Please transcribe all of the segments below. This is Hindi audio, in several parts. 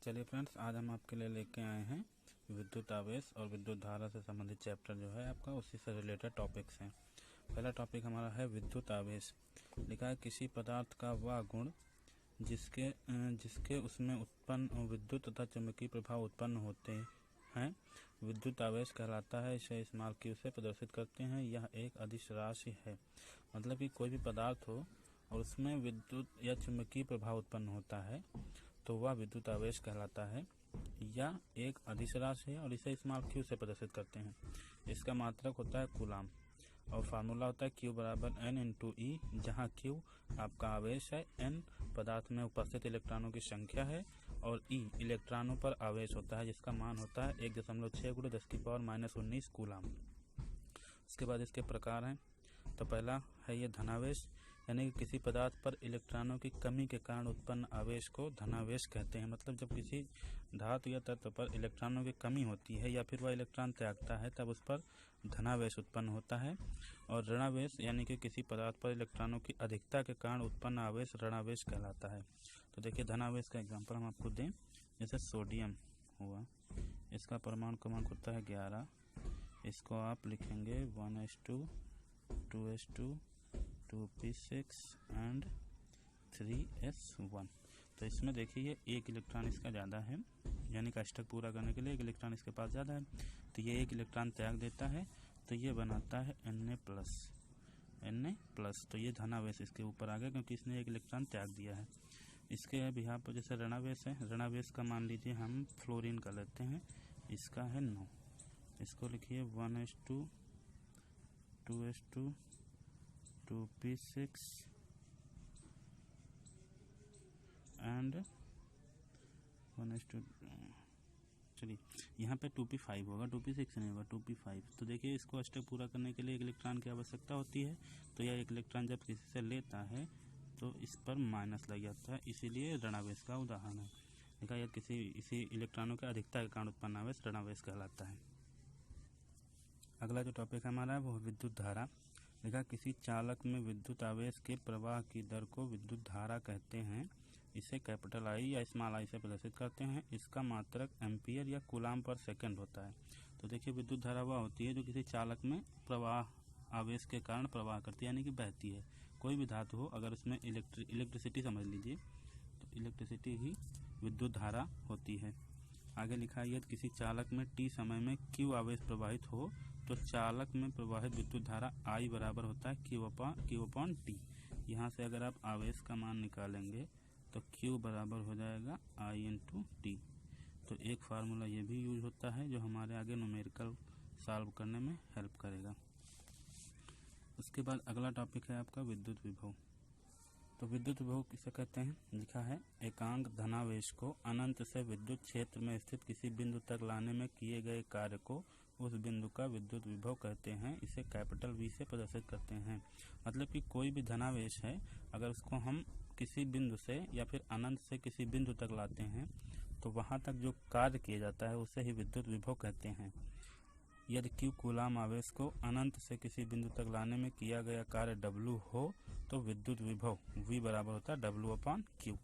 चलिए फ्रेंड्स, आज हम आपके लिए लेके आए हैं विद्युत आवेश और विद्युत धारा से संबंधित चैप्टर जो है आपका, उसी से रिलेटेड टॉपिक्स हैं। पहला टॉपिक हमारा है विद्युत आवेश। लिखा है किसी पदार्थ का वह गुण जिसके उसमें उत्पन्न विद्युत तथा चुंबकीय प्रभाव उत्पन्न होते हैं विद्युत आवेश कहलाता है। इसे स्मॉल क्यू से प्रदर्शित करते हैं। यह एक अदिश राशि है। मतलब कि कोई भी पदार्थ हो और उसमें विद्युत या चुंबकीय प्रभाव उत्पन्न होता है तो वह विद्युत आवेश कहलाता है। या एक अदिश राशि है और इसे स्मॉल क्यू से प्रदर्शित करते हैं। इसका मात्रक होता है कूलाम और फार्मूला होता है Q बराबर N इंटू ई, जहाँ Q आपका आवेश है, N पदार्थ में उपस्थित इलेक्ट्रॉनों की संख्या है और E इलेक्ट्रॉनों पर आवेश होता है, जिसका मान होता है 1.6 × 10⁻⁻19 कूलाम। इसके बाद इसके प्रकार हैं। तो पहला है ये धनावेश, यानी कि किसी पदार्थ पर इलेक्ट्रॉनों की कमी के कारण उत्पन्न आवेश को धनावेश कहते हैं। मतलब जब किसी धातु या तत्व पर इलेक्ट्रॉनों की कमी होती है या फिर वह इलेक्ट्रॉन त्यागता है तब उस पर धनावेश उत्पन्न होता है। और ऋणावेश, यानी कि किसी पदार्थ पर इलेक्ट्रॉनों की अधिकता के कारण उत्पन्न आवेश ऋणावेश कहलाता है। तो देखिए, धनावेश का एग्जाम्पल हम आपको दें, जैसे सोडियम हुआ, इसका परमाणु क्रमांक होता है 11। इसको आप लिखेंगे 1s2 2s2 2p6 and 3s1। तो इसमें देखिए ये एक इलेक्ट्रॉन इसका ज़्यादा है, यानी कि अष्टक पूरा करने के लिए एक इलेक्ट्रॉन इसके पास ज़्यादा है, तो ये एक इलेक्ट्रॉन त्याग देता है, तो ये बनाता है Na+। तो ये धनावेश इसके ऊपर आ गया क्योंकि इसने एक इलेक्ट्रॉन त्याग दिया है। इसके बिहार पर जैसे ऋणावेश है, ऋणावेश का मान लीजिए हम फ्लोरीन का लेते हैं, इसका है 9। इसको लिखिए 1s2 2s2 2p6 and 1s2। चलिए यहाँ पे 2p5 होगा, 2p6 नहीं होगा, 2p5। तो देखिए, इसको अष्टक पूरा करने के लिए एक इलेक्ट्रॉन की आवश्यकता होती है, तो यह एक इलेक्ट्रॉन जब किसी से लेता है तो इस पर माइनस लग जाता है, इसीलिए ऋणावेश का उदाहरण है। देखा, यह इसी इलेक्ट्रॉनों की अधिकता के कारण उत्पन्न आवेश ऋणावेश कहलाता है। अगला जो टॉपिक हमारा है वो विद्युत धारा। देखा, किसी चालक में विद्युत आवेश के प्रवाह की दर को विद्युत धारा कहते हैं। इसे कैपिटल आई या स्मॉल आई से प्रदर्शित करते हैं। इसका मात्रक एम्पियर या कूलाम पर सेकंड होता है। तो देखिए, विद्युत धारा वह होती है जो किसी चालक में प्रवाह आवेश के कारण प्रवाह करती है, यानी कि बहती है। कोई भी धातु हो, अगर उसमें इलेक्ट्रिसिटी समझ लीजिए, तो इलेक्ट्रिसिटी ही विद्युत धारा होती है। आगे लिखा है, यदि किसी चालक में t समय में Q आवेश प्रवाहित हो तो चालक में प्रवाहित विद्युत धारा I बराबर होता है Q/T। यहाँ से अगर आप आवेश का मान निकालेंगे तो Q बराबर हो जाएगा I/T। तो एक फार्मूला ये भी यूज होता है जो हमारे आगे न्यूमेरिकल सॉल्व करने में हेल्प करेगा। उसके बाद अगला टॉपिक है आपका विद्युत विभव। तो विद्युत विभव किसे कहते हैं? लिखा है, एकांक धनावेश को अनंत से विद्युत क्षेत्र में स्थित किसी बिंदु तक लाने में किए गए कार्य को उस बिंदु का विद्युत विभव कहते हैं। इसे कैपिटल V से प्रदर्शित करते हैं। मतलब कि कोई भी धनावेश है, अगर उसको हम किसी बिंदु से या फिर अनंत से किसी बिंदु तक लाते हैं तो वहाँ तक जो कार्य किया जाता है उसे ही विद्युत विभव कहते हैं। यदि Q कूलाम आवेश को अनंत से किसी बिंदु तक लाने में किया गया कार्य W हो तो विद्युत विभव V बराबर होता है W/Q।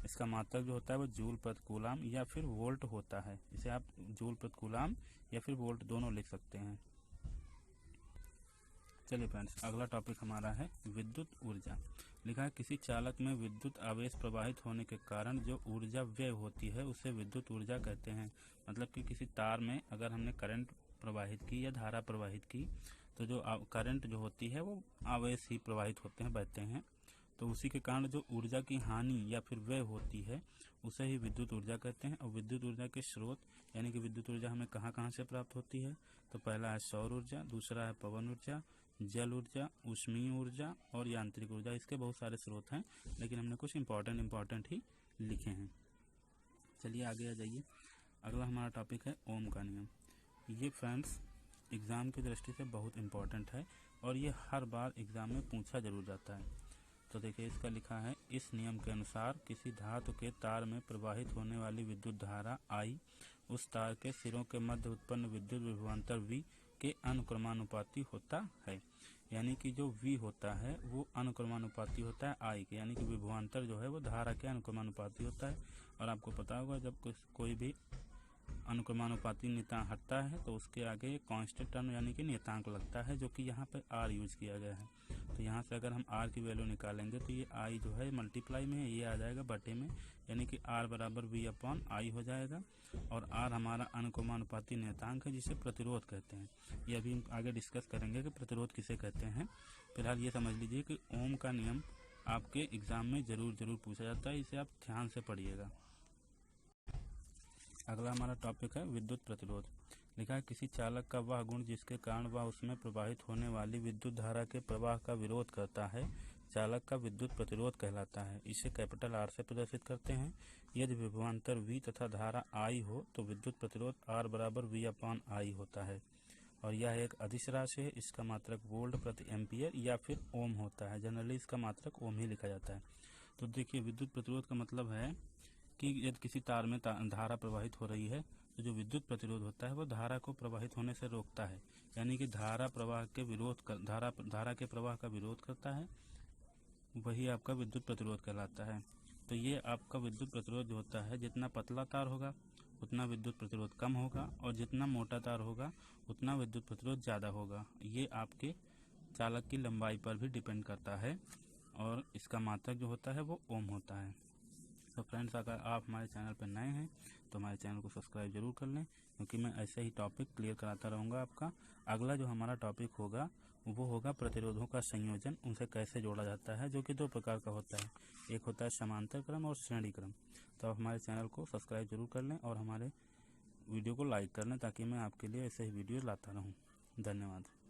इसका मात्रक जो होता है वो जूल प्रति कूलाम या फिर वोल्ट होता है। इसे आप जूल प्रति कूलाम या फिर वोल्ट दोनों लिख सकते हैं। चलिए फ्रेंड्स, अगला टॉपिक हमारा है विद्युत ऊर्जा। लिखा है, किसी चालक में विद्युत आवेश प्रवाहित होने के कारण जो ऊर्जा व्यय होती है उसे विद्युत ऊर्जा कहते हैं। मतलब कि किसी तार में अगर हमने करंट प्रवाहित की या धारा प्रवाहित की तो जो करंट जो होती है वो आवेश ही प्रवाहित होते हैं, बहते हैं, तो उसी के कारण जो ऊर्जा की हानि या फिर व्यय होती है उसे ही विद्युत ऊर्जा कहते हैं। और विद्युत ऊर्जा के स्रोत, यानी कि विद्युत ऊर्जा हमें कहाँ कहाँ से प्राप्त होती है, तो पहला है सौर ऊर्जा, दूसरा है पवन ऊर्जा, जल ऊर्जा, ऊष्मीय ऊर्जा और यांत्रिक ऊर्जा। इसके बहुत सारे स्रोत हैं, लेकिन हमने कुछ इम्पोर्टेंट ही लिखे हैं। चलिए आगे आ जाइए। अगला हमारा टॉपिक है ओम का नियम। ये फ्रेंड्स एग्ज़ाम की दृष्टि से बहुत इम्पोर्टेंट है और ये हर बार एग्ज़ाम में पूछा जरूर जाता है। तो देखिए, इसका लिखा है, इस नियम के अनुसार किसी धातु के तार में प्रवाहित होने वाली विद्युत धारा I उस तार के सिरों के मध्य उत्पन्न विद्युत विभवांतर V के अनुक्रमानुपाती होता है। यानी कि जो V होता है वो अनुक्रमानुपाती होता है I के, यानी कि विभवांतर जो है वो धारा के अनुक्रमानुपाती होता है। और आपको पता होगा जब कोई भी अनुक्रमानुपाती नियतांक हटता है तो उसके आगे कांस्टेंट टर्म यानी कि नियतांक लगता है, जो कि यहाँ पे R यूज किया गया है। तो यहाँ से अगर हम R की वैल्यू निकालेंगे तो ये I जो है मल्टीप्लाई में है, ये आ जाएगा बटे में, यानी कि R बराबर V/I हो जाएगा। और R हमारा अनुक्रमानुपाती नियतांक है जिसे प्रतिरोध कहते हैं। ये अभी हम आगे डिस्कस करेंगे कि प्रतिरोध किसे कहते हैं। फिलहाल ये समझ लीजिए कि ओम का नियम आपके एग्जाम में जरूर पूछा जाता है, इसे आप ध्यान से पढ़िएगा। अगला हमारा टॉपिक है विद्युत प्रतिरोध। लिखा है किसी चालक का वह गुण जिसके कारण वह उसमें प्रवाहित होने वाली विद्युत धारा के प्रवाह का विरोध करता है, चालक का विद्युत प्रतिरोध कहलाता है। इसे कैपिटल R से प्रदर्शित करते हैं। यदि विभवांतर V तथा धारा I हो तो विद्युत प्रतिरोध R बराबर V/I होता है। और यह एक अदिश राशि है। इसका मात्रक वोल्ट प्रति एम्पियर या फिर ओम होता है। जनरली इसका मात्रक ओम ही लिखा जाता है। तो देखिए विद्युत प्रतिरोध का मतलब है कि यदि किसी तार में धारा प्रवाहित हो रही है तो जो विद्युत प्रतिरोध होता है वो धारा को प्रवाहित होने से रोकता है, यानी कि धारा के प्रवाह का विरोध करता है, वही आपका विद्युत प्रतिरोध कहलाता है। तो ये आपका विद्युत प्रतिरोध जो होता है, जितना पतला तार होगा उतना विद्युत प्रतिरोध कम होगा, और जितना मोटा तार होगा उतना विद्युत प्रतिरोध ज़्यादा होगा। ये आपके चालक की लंबाई पर भी डिपेंड करता है, और इसका मात्रक जो होता है वो ओम होता है। तो फ्रेंड्स, अगर आप हमारे चैनल पर नए हैं तो हमारे चैनल को सब्सक्राइब जरूर कर लें, क्योंकि मैं ऐसे ही टॉपिक क्लियर कराता रहूँगा आपका। अगला जो हमारा टॉपिक होगा वो होगा प्रतिरोधों का संयोजन, उनसे कैसे जोड़ा जाता है, जो कि दो प्रकार का होता है। एक होता है समांतर क्रम और श्रेणी क्रम। तो आप हमारे चैनल को सब्सक्राइब जरूर कर लें और हमारे वीडियो को लाइक कर लें, ताकि मैं आपके लिए ऐसे ही वीडियो लाता रहूँ। धन्यवाद।